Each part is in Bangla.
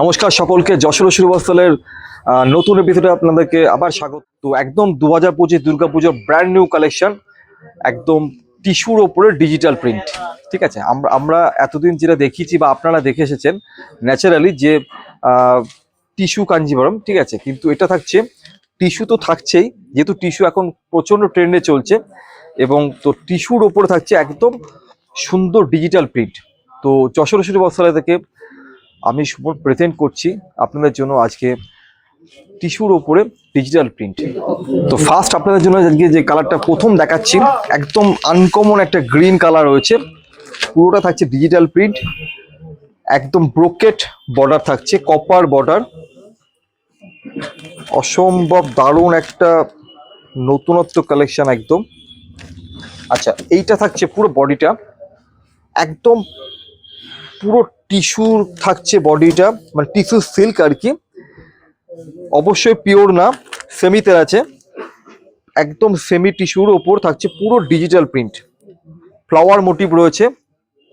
নমস্কার সকলকে, যশোর শুভস্থলের নতুন এপিসোডে আপনাদেরকে আবার স্বাগত। তো একদম 2025 দুর্গাপুজোর ব্র্যান্ড নিউ কালেকশন, একদম টিস্যুর ওপরে ডিজিটাল প্রিন্ট। ঠিক আছে, আমরা এতদিন যেটা দেখিয়েছি বা আপনারা দেখে এসেছেন ন্যাচারালি যে টিস্যু কাঞ্জিভরম, ঠিক আছে, কিন্তু এটা থাকছে টিস্যু তো থাকছেই, যেহেতু টিস্যু এখন প্রচণ্ড ট্রেন্ডে চলছে, এবং তো টিস্যুর ওপরে থাকছে একদম সুন্দর ডিজিটাল প্রিন্ট। তো যশোর শুভস্থলে থেকে আমি সুমন প্রেজেন্ট করছি আপনাদের জন্য আজকে টিস্যুর ওপরে ডিজিটাল প্রিন্ট। তো ফার্স্ট আপনাদের জন্য আজকে যে কালারটা প্রথম দেখাচ্ছি, একদম আনকমন একটা গ্রিন কালার রয়েছে, পুরোটা থাকছে ডিজিটাল প্রিন্ট, একদম ব্রোকেট বর্ডার থাকছে, কপার বর্ডার, অসম্ভব দারুণ একটা নতুনত্ব কালেকশন একদম। আচ্ছা, এইটা থাকছে পুরো বডিটা, একদম পুরো টিস্যুর থাকছে বডিটা, মানে টিস্যু সিল্ক আর কি, অবশ্যই পিওর না, সেমিতে আছে, একদম সেমি টিস্যুর ওপর থাকছে পুরো ডিজিটাল প্রিন্ট, ফ্লাওয়ার মোটিভ রয়েছে,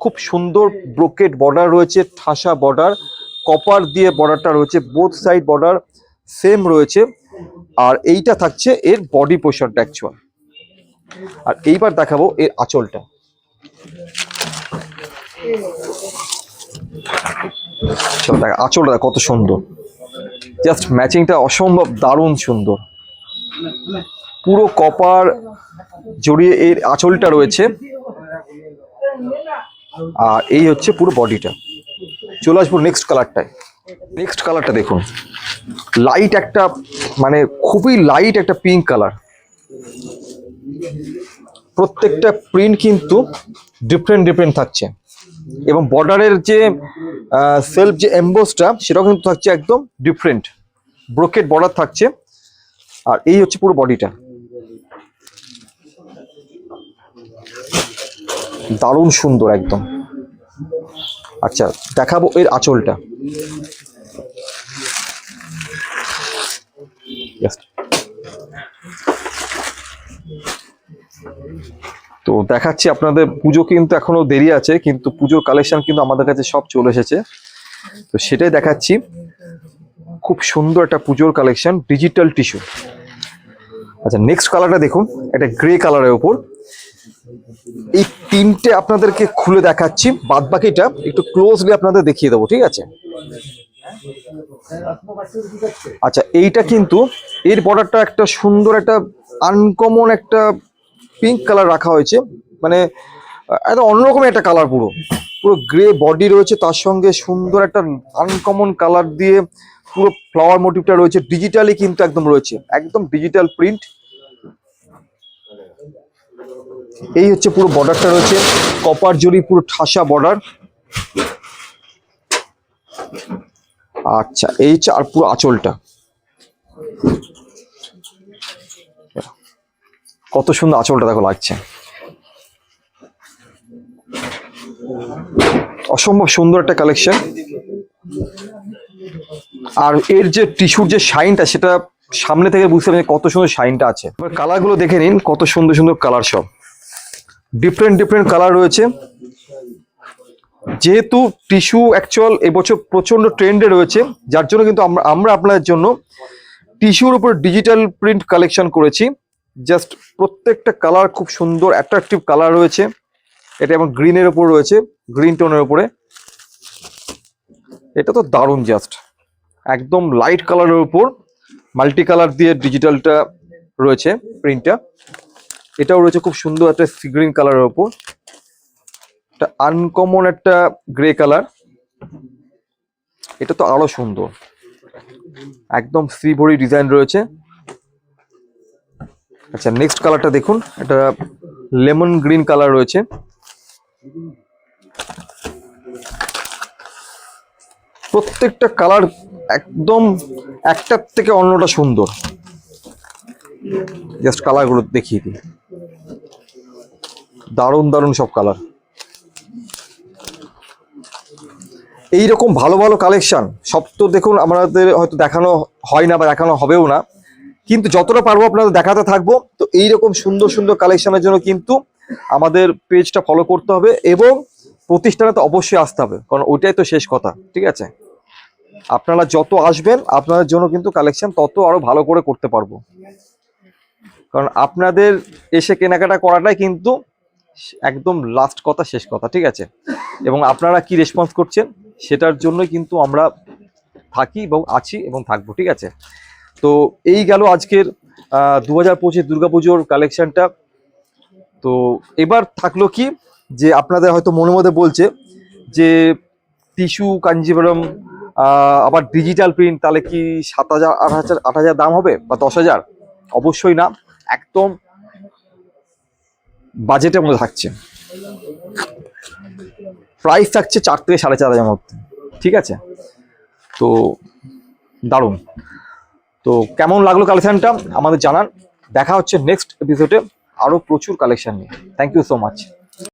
খুব সুন্দর ব্রোকেট বর্ডার রয়েছে, ঠাসা বর্ডার, কপার দিয়ে বর্ডারটা রয়েছে, বোথ সাইড বর্ডার সেম রয়েছে। আর এইটা থাকছে এর বডি পোর্শনটা অ্যাকচুয়াল। আর এইবার দেখাবো এর আঁচলটা। আঁচলটা কত সুন্দর, জাস্ট ম্যাচিংটা অসম্ভব দারুণ সুন্দর, পুরো কপার জড়িয়ে এর আঁচলটা রয়েছে। আর এই হচ্ছে পুরো বডিটা। চলে আসবো নেক্সট কালারটায়। নেক্সট কালারটা দেখুন, লাইট একটা, মানে খুবই লাইট একটা পিঙ্ক কালার। প্রত্যেকটা প্রিন্ট কিন্তু ডিফারেন্ট ডিফারেন্ট থাকছে, এবং বর্ডারের যে সেলফ যে এমবোসটা সেটাও কিন্তু থাকছে একদম ডিফারেন্ট, ব্রোকেট বর্ডার থাকছে। আর এই হচ্ছে পুরো বডিটা, দারুণ সুন্দর একদম। আচ্ছা, দেখাবো এর আঁচলটা। তো দেখাচ্ছি আপনাদের, পুজো কিন্তু এখনো দেরি আছে, কিন্তু পুজোর কালেকশন কিন্তু আমাদের কাছে সব চলে এসেছে, তো সেটাই দেখাচ্ছি। খুব সুন্দর একটা পুজোর কালেকশন, ডিজিটাল টিস্যু। আচ্ছা, নেক্সট কালারটা দেখুন, একটা গ্রে কালারের উপর। এই তিনটে আপনাদেরকে খুলে দেখাচ্ছি, বাদ বাকিটা একটু ক্লোজলি আপনাদের দেখিয়ে দেবো, ঠিক আছে। আচ্ছা, এইটা কিন্তু এর বর্ডারটা একটা সুন্দর একটা আনকমন একটা পিঙ্ক কালার রাখা হয়েছে, মানে একদম অন্যরকম একটা কালার, পুরো পুরো গ্রে বডি রয়েছে, তার সঙ্গে সুন্দর একটা আনকমন কালার দিয়ে পুরো ফ্লাওয়ার মোটিভটা রয়েছে, ডিজিটালি কিন্তু একদম রয়েছে, একদম ডিজিটাল প্রিন্ট। এই হচ্ছে পুরো বর্ডারটা রয়েছে, কপার জরি, পুরো ঠাসা বর্ডার। আচ্ছা, এই হচ্ছে আর পুরো আঁচলটা, কত সুন্দর আঁচলটা দেখো লাগছে, অসম্ভব সুন্দর একটা কালেকশন। আর এর যে টিস্যুর যে শাইনটা, সেটা সামনে থেকে বুঝতে পারছেন কত সুন্দর শাইনটা আছে। এবার কালারগুলো দেখে নিন, কত সুন্দর সুন্দর কালার, সব ডিফারেন্ট ডিফারেন্ট কালার রয়েছে। যেহেতু টিস্যু অ্যাকচুয়াল এবছর প্রচন্ড ট্রেন্ডে রয়েছে, যার জন্য কিন্তু আমরা আপনাদের জন্য টিস্যুর উপর ডিজিটাল প্রিন্ট কালেকশন করেছি। জাস্ট প্রত্যেকটা কালার খুব সুন্দর অ্যাট্রাকটিভ কালার রয়েছে। এটা এবং গ্রিনের উপর রয়েছে, গ্রিন টোনের উপরে, এটা তো দারুণ, জাস্ট একদম লাইট কালারের উপর মাল্টি কালার দিয়ে ডিজিটালটা রয়েছে প্রিন্টটা। এটাও রয়েছে খুব সুন্দর একটা সি গ্রিন কালারের উপর, একটা আনকমন একটা গ্রে কালার, এটা তো আরো সুন্দর, একদম শ্রীভরি ডিজাইন রয়েছে। আচ্ছা, নেক্সট কালারটা দেখুন, এটা লেমন গ্রিন কালার রয়েছে, প্রত্যেকটা কালার একদম একটার থেকে অন্যটা সুন্দর। জাস্ট কালারগুলো দেখিয়ে দিই, দারুণ দারুণ সব কালার। এইরকম ভালো ভালো কালেকশন সব তো দেখুন আমাদের হয়তো দেখানো হয় না বা দেখানো হবেও না, কিন্তু যতটা পারবো আপনাদের দেখাতে থাকবো। তো এইরকম সুন্দর সুন্দর কালেকশনের জন্য কিন্তু আমাদের পেজটা ফলো করতে হবে, এবং প্রতিষ্ঠানে তো অবশ্যই আসতে হবে, কারণ ওইটাই তো শেষ কথা, ঠিক আছে? আপনারা যত আসবেন আপনাদের জন্য কিন্তু কালেকশন তত আরো ভালো করে করতে পারবো, কারণ আপনাদের এসে কেনাকাটা করাটাই কিন্তু একদম লাস্ট কথা, শেষ কথা, ঠিক আছে? এবং আপনারা কি রেসপন্স করছেন সেটার জন্যই কিন্তু আমরা থাকি এবং আছি এবং থাকবো, ঠিক আছে? তো এই গেল আজকের 2025 দুর্গাপুজোর কালেকশনটা। তো এবার থাকলো কি, যে আপনাদের হয়তো মনের মধ্যে বলছে যে টিস্যু কাঞ্জিভরম আবার ডিজিটাল প্রিন্ট, তাহলে কি 7,000 8,000 দাম হবে বা 10,000? অবশ্যই না, একদম বাজেটের মধ্যে থাকছে। প্রাইস থাকছে 4 থেকে 4,500 মধ্যে, ঠিক আছে? তো দারুণ। তো কেমন লাগলো কালেকশনটা আমাদের জানান। দেখা হচ্ছে নেক্সট এপিসোডে আরো প্রচুর কালেকশন নিয়ে। Thank you so much.